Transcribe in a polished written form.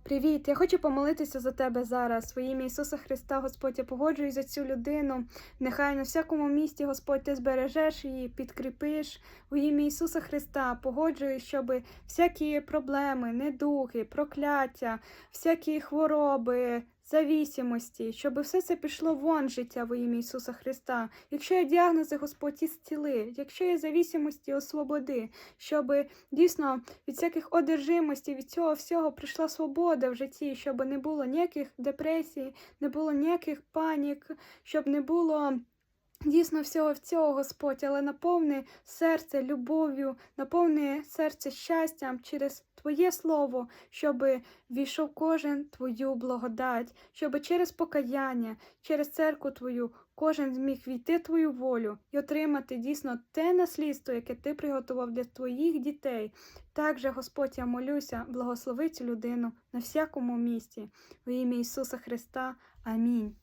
Привіт! Я хочу помолитися за тебе зараз. Во ім'я Ісуса Христа, Господь, я погоджуюсь за цю людину. Нехай на всякому місці, Господь, ти збережеш її, підкріпиш. Во ім'я Ісуса Христа погоджуюсь, щоб всякі проблеми, недуги, прокляття, всякі хвороби, завісимості, щоб все це пішло вон з життя во ім'я Ісуса Христа. Якщо є діагнози, Господь, ісціли. Якщо є завісимості, освободи. Щоб дійсно від всяких одержимостей, від цього всього прийшла свобода в житті, щоб не було ніяких депресій, не було ніяких панік, щоб не було дійсно всього цього, Господь, але наповни серце любов'ю, наповни серце щастям через Твоє Слово, щоб війшов кожен Твою благодать, щоб через покаяння, через церкву Твою кожен зміг війти Твою волю і отримати дійсно те наслідство, яке Ти приготував для Твоїх дітей. Також, Господь, я молюся, благослови цю людину на всякому місці. Во ім'я Ісуса Христа. Амінь.